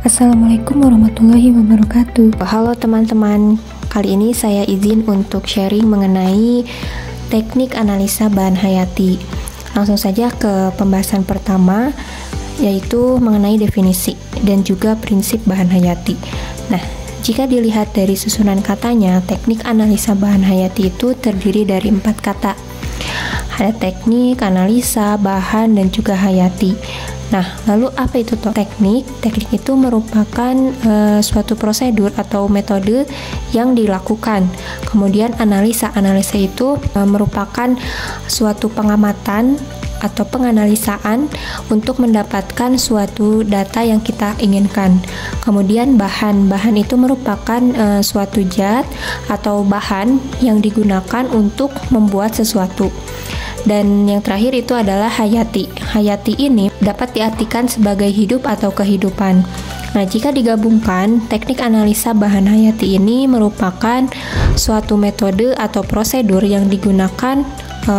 Assalamualaikum warahmatullahi wabarakatuh. Halo teman-teman, kali ini saya izin untuk sharing mengenai teknik analisa bahan hayati. Langsung saja ke pembahasan pertama, yaitu mengenai definisi dan juga prinsip bahan hayati. Nah, jika dilihat dari susunan katanya, teknik analisa bahan hayati itu terdiri dari 4 kata. Ada teknik, analisa, bahan, dan juga hayati. Nah, lalu apa itu teknik? Teknik itu merupakan suatu prosedur atau metode yang dilakukan. Kemudian analisa itu merupakan suatu pengamatan atau penganalisaan untuk mendapatkan suatu data yang kita inginkan. Kemudian bahan itu merupakan suatu zat atau bahan yang digunakan untuk membuat sesuatu. Dan yang terakhir itu adalah hayati. Hayati ini dapat diartikan sebagai hidup atau kehidupan. Nah, jika digabungkan, teknik analisa bahan hayati ini merupakan suatu metode atau prosedur yang digunakan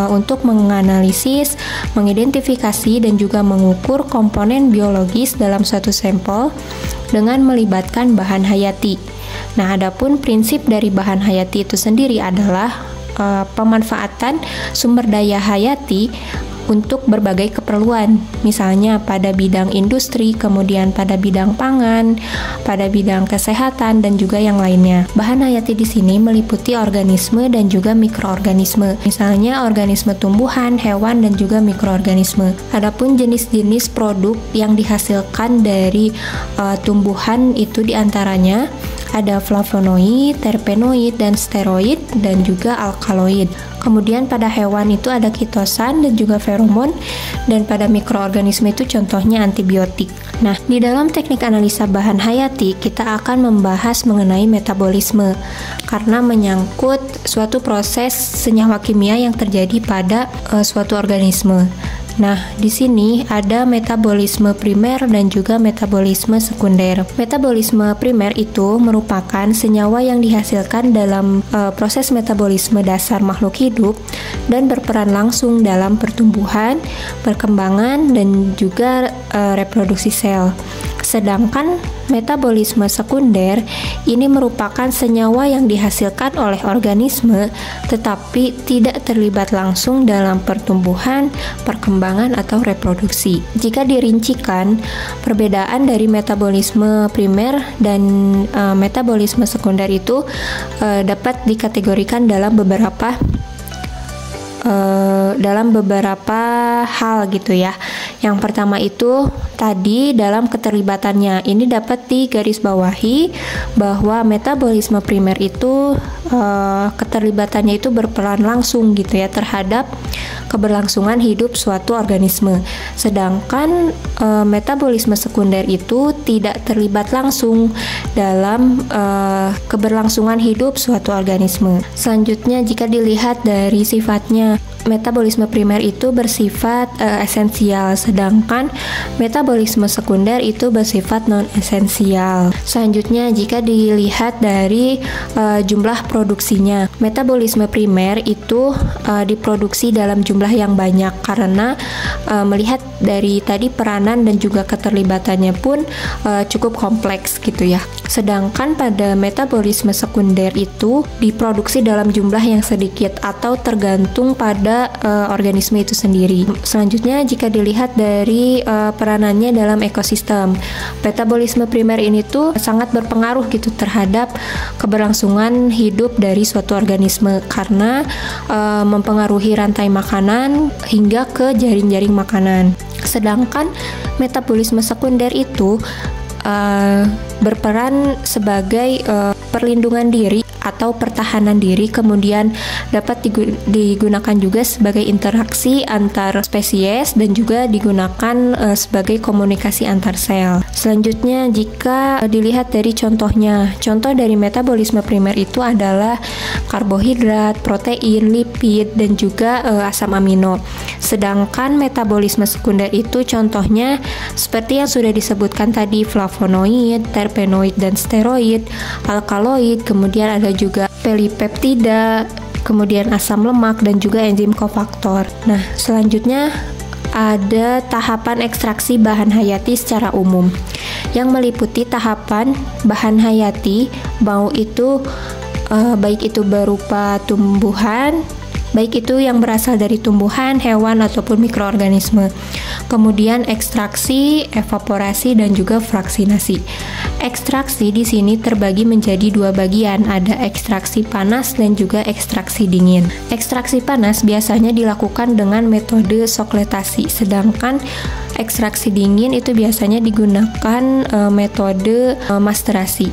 untuk menganalisis, mengidentifikasi, dan juga mengukur komponen biologis dalam suatu sampel dengan melibatkan bahan hayati. Nah, adapun prinsip dari bahan hayati itu sendiri adalah pemanfaatan sumber daya hayati untuk berbagai keperluan, misalnya pada bidang industri, kemudian pada bidang pangan, pada bidang kesehatan, dan juga yang lainnya. Bahan hayati di sini meliputi organisme dan juga mikroorganisme, misalnya organisme tumbuhan, hewan, dan juga mikroorganisme. Adapun jenis-jenis produk yang dihasilkan dari tumbuhan itu diantaranya ada flavonoid, terpenoid, dan steroid, dan juga alkaloid. Kemudian pada hewan itu ada kitosan dan juga feromon, dan pada mikroorganisme itu contohnya antibiotik. Nah, di dalam teknik analisa bahan hayati, kita akan membahas mengenai metabolisme, karena menyangkut suatu proses senyawa kimia yang terjadi pada suatu organisme. Nah, di sini ada metabolisme primer dan juga metabolisme sekunder. Metabolisme primer itu merupakan senyawa yang dihasilkan dalam proses metabolisme dasar makhluk hidup dan berperan langsung dalam pertumbuhan, perkembangan, dan juga reproduksi sel. Sedangkan metabolisme sekunder ini merupakan senyawa yang dihasilkan oleh organisme tetapi tidak terlibat langsung dalam pertumbuhan, perkembangan, atau reproduksi. Jika dirincikan, perbedaan dari metabolisme primer dan metabolisme sekunder itu dapat dikategorikan dalam beberapa hal gitu ya. Yang pertama itu tadi dalam keterlibatannya. Ini dapat digarisbawahi bahwa metabolisme primer itu keterlibatannya itu berperan langsung gitu ya terhadap keberlangsungan hidup suatu organisme. Sedangkan metabolisme sekunder itu tidak terlibat langsung dalam keberlangsungan hidup suatu organisme. Selanjutnya, jika dilihat dari sifatnya, metabolisme primer itu bersifat esensial, sedangkan metabolisme sekunder itu bersifat non-esensial. Selanjutnya, jika dilihat dari jumlah produksinya, metabolisme primer itu diproduksi dalam jumlah yang banyak karena melihat dari tadi peranan dan juga keterlibatannya pun cukup kompleks gitu ya. Sedangkan pada metabolisme sekunder itu diproduksi dalam jumlah yang sedikit atau tergantung pada organisme itu sendiri. Selanjutnya, jika dilihat dari peranannya dalam ekosistem, metabolisme primer ini tuh sangat berpengaruh gitu terhadap keberlangsungan hidup dari suatu organisme karena mempengaruhi rantai makanan hingga ke jaring-jaring makanan. Sedangkan metabolisme sekunder itu berperan sebagai perlindungan diri atau pertahanan diri, kemudian dapat digunakan juga sebagai interaksi antar spesies dan juga digunakan sebagai komunikasi antar sel. Selanjutnya, jika dilihat dari contohnya, contoh dari metabolisme primer itu adalah karbohidrat, protein, lipid, dan juga asam amino. Sedangkan metabolisme sekunder itu contohnya seperti yang sudah disebutkan tadi, flavonoid, terpenoid, dan steroid, alkaloid, kemudian ada juga polipeptida, kemudian asam lemak, dan juga enzim kofaktor. Nah, selanjutnya ada tahapan ekstraksi bahan hayati secara umum yang meliputi tahapan bahan hayati, baik itu berupa tumbuhan, baik itu yang berasal dari tumbuhan, hewan, ataupun mikroorganisme. Kemudian ekstraksi, evaporasi, dan juga fraksinasi. Ekstraksi di sini terbagi menjadi dua bagian, ada ekstraksi panas dan juga ekstraksi dingin. Ekstraksi panas biasanya dilakukan dengan metode sokletasi, sedangkan ekstraksi dingin itu biasanya digunakan metode masterasi.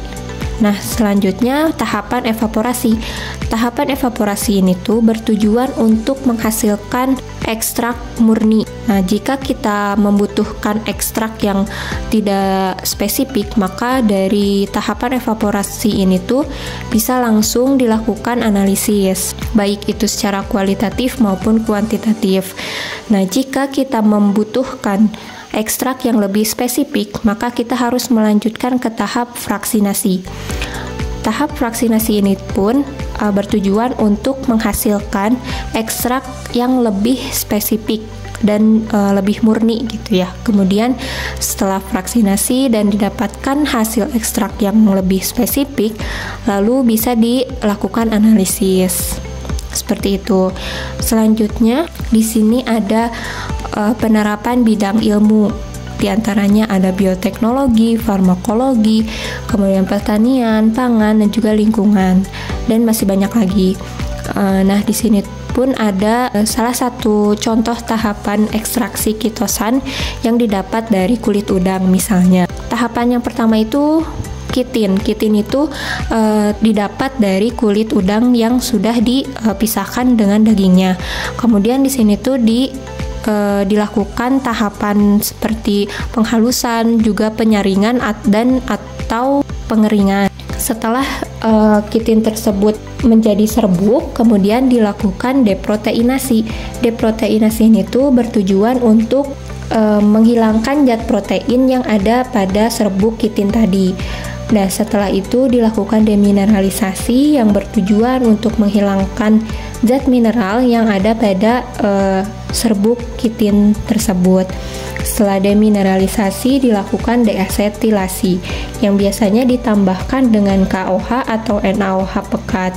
Nah, selanjutnya tahapan evaporasi. Tahapan evaporasi ini tuh bertujuan untuk menghasilkan ekstrak murni. Nah, jika kita membutuhkan ekstrak yang tidak spesifik, maka dari tahapan evaporasi ini tuh bisa langsung dilakukan analisis, baik itu secara kualitatif maupun kuantitatif. Nah, jika kita membutuhkan ekstrak yang lebih spesifik, maka kita harus melanjutkan ke tahap fraksinasi. Tahap fraksinasi ini pun bertujuan untuk menghasilkan ekstrak yang lebih spesifik dan lebih murni gitu ya. Kemudian setelah fraksinasi dan didapatkan hasil ekstrak yang lebih spesifik, lalu bisa dilakukan analisis. Seperti itu. Selanjutnya di sini ada penerapan bidang ilmu. Di antaranya ada bioteknologi, farmakologi, kemudian pertanian, pangan, dan juga lingkungan, dan masih banyak lagi. Nah, di sini pun ada salah satu contoh tahapan ekstraksi kitosan yang didapat dari kulit udang misalnya. Tahapan yang pertama itu kitin. Kitin itu didapat dari kulit udang yang sudah dipisahkan dengan dagingnya. Kemudian di sini tuh dilakukan tahapan seperti penghalusan, juga penyaringan dan atau pengeringan. Setelah kitin tersebut menjadi serbuk, kemudian dilakukan deproteinasi. Deproteinasi ini tuh bertujuan untuk menghilangkan zat protein yang ada pada serbuk kitin tadi. Nah, setelah itu dilakukan demineralisasi yang bertujuan untuk menghilangkan zat mineral yang ada pada serbuk kitin tersebut. Setelah demineralisasi dilakukan deasetilasi yang biasanya ditambahkan dengan KOH atau NaOH pekat.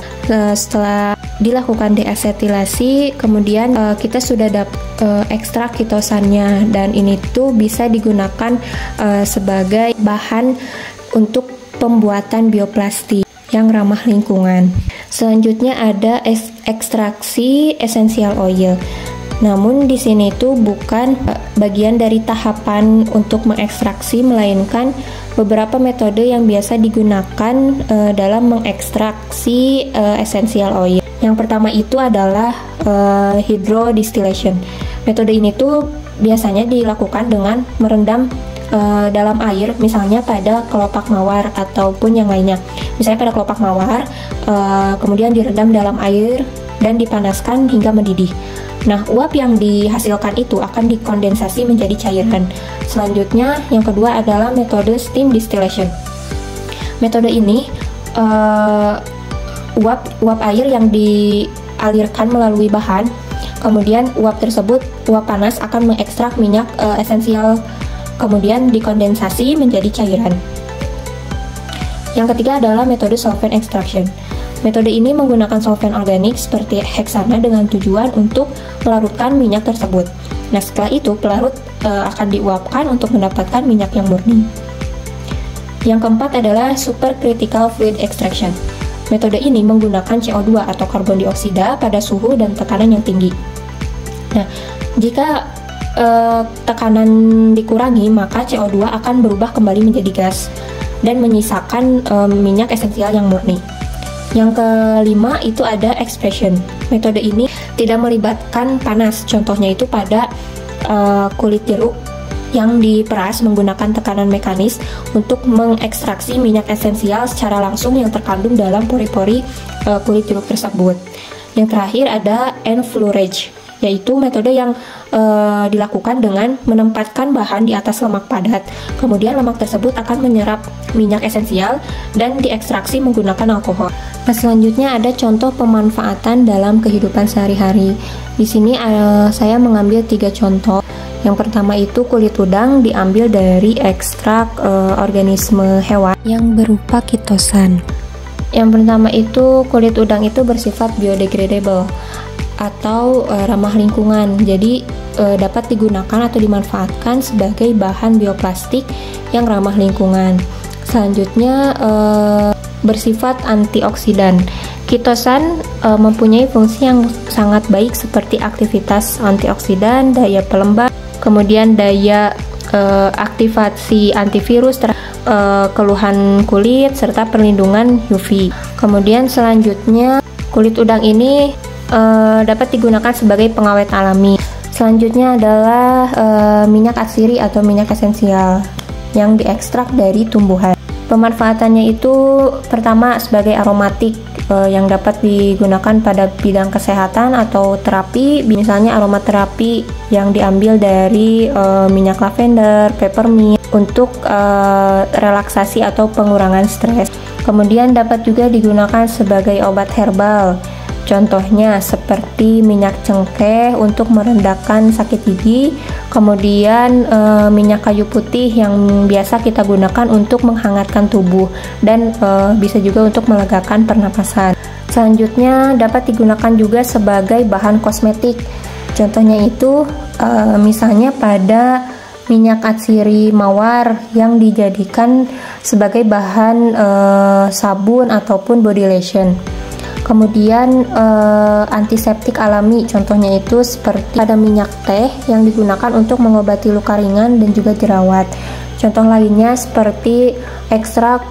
Setelah dilakukan deasetilasi, kemudian kita sudah dapat ekstrak kitosannya, dan ini tuh bisa digunakan sebagai bahan untuk pembuatan bioplastik yang ramah lingkungan. Selanjutnya ada ekstraksi essential oil. Namun di sini itu bukan bagian dari tahapan untuk mengekstraksi, melainkan beberapa metode yang biasa digunakan dalam mengekstraksi essential oil. Yang pertama itu adalah hydrodistillation. Metode ini tuh biasanya dilakukan dengan merendam dalam air, misalnya pada kelopak mawar ataupun yang lainnya. Misalnya pada kelopak mawar, kemudian direndam dalam air dan dipanaskan hingga mendidih. Nah, uap yang dihasilkan itu akan dikondensasi menjadi cairan. Selanjutnya, yang kedua adalah metode steam distillation. Metode ini, uap air yang dialirkan melalui bahan, kemudian uap panas akan mengekstrak minyak esensial, kemudian dikondensasi menjadi cairan. Yang ketiga adalah metode solvent extraction. Metode ini menggunakan solvent organik seperti heksana dengan tujuan untuk melarutkan minyak tersebut. Nah, setelah itu pelarut akan diuapkan untuk mendapatkan minyak yang murni. Yang keempat adalah supercritical fluid extraction. Metode ini menggunakan CO2 atau karbon dioksida pada suhu dan tekanan yang tinggi. Nah, jika tekanan dikurangi, maka CO2 akan berubah kembali menjadi gas dan menyisakan minyak esensial yang murni. Yang kelima itu ada expression. Metode ini tidak melibatkan panas, contohnya itu pada kulit jeruk yang diperas menggunakan tekanan mekanis untuk mengekstraksi minyak esensial secara langsung yang terkandung dalam pori-pori kulit jeruk tersebut. Yang terakhir ada enfleurage, yaitu metode yang dilakukan dengan menempatkan bahan di atas lemak padat. Kemudian lemak tersebut akan menyerap minyak esensial dan diekstraksi menggunakan alkohol. Nah, selanjutnya ada contoh pemanfaatan dalam kehidupan sehari-hari. Di sini saya mengambil 3 contoh. Yang pertama itu kulit udang diambil dari ekstrak organisme hewan yang berupa kitosan. Yang pertama itu kulit udang itu bersifat biodegradable atau ramah lingkungan. Jadi dapat digunakan atau dimanfaatkan sebagai bahan bioplastik yang ramah lingkungan. Selanjutnya bersifat antioksidan. Kitosan mempunyai fungsi yang sangat baik seperti aktivitas antioksidan, daya pelembab, kemudian daya aktivasi antivirus, keluhan kulit, serta perlindungan UV. Kemudian selanjutnya kulit udang ini dapat digunakan sebagai pengawet alami. Selanjutnya adalah minyak atsiri atau minyak esensial yang diekstrak dari tumbuhan. Pemanfaatannya itu pertama sebagai aromatik yang dapat digunakan pada bidang kesehatan atau terapi, misalnya aromaterapi yang diambil dari minyak lavender, peppermint untuk relaksasi atau pengurangan stres. Kemudian dapat juga digunakan sebagai obat herbal. Contohnya seperti minyak cengkeh untuk merendahkan sakit gigi, kemudian minyak kayu putih yang biasa kita gunakan untuk menghangatkan tubuh dan bisa juga untuk melegakan pernapasan. Selanjutnya dapat digunakan juga sebagai bahan kosmetik. Contohnya itu misalnya pada minyak atsiri mawar yang dijadikan sebagai bahan sabun ataupun body lotion. Kemudian antiseptik alami, contohnya itu seperti pada minyak teh yang digunakan untuk mengobati luka ringan dan juga jerawat. Contoh lainnya seperti ekstrak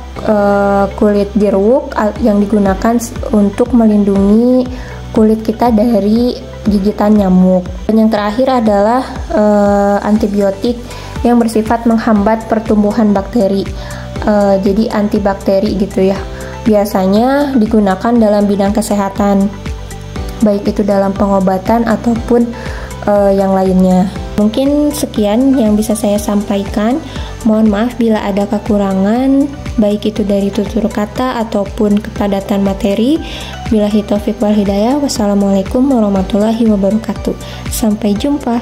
kulit jeruk yang digunakan untuk melindungi kulit kita dari gigitan nyamuk. Dan yang terakhir adalah antibiotik yang bersifat menghambat pertumbuhan bakteri, jadi antibakteri gitu ya. Biasanya digunakan dalam bidang kesehatan, baik itu dalam pengobatan ataupun yang lainnya. Mungkin sekian yang bisa saya sampaikan. Mohon maaf bila ada kekurangan, baik itu dari tutur kata ataupun kepadatan materi. Billahi taufiq wal hidayah. Wassalamualaikum warahmatullahi wabarakatuh. Sampai jumpa.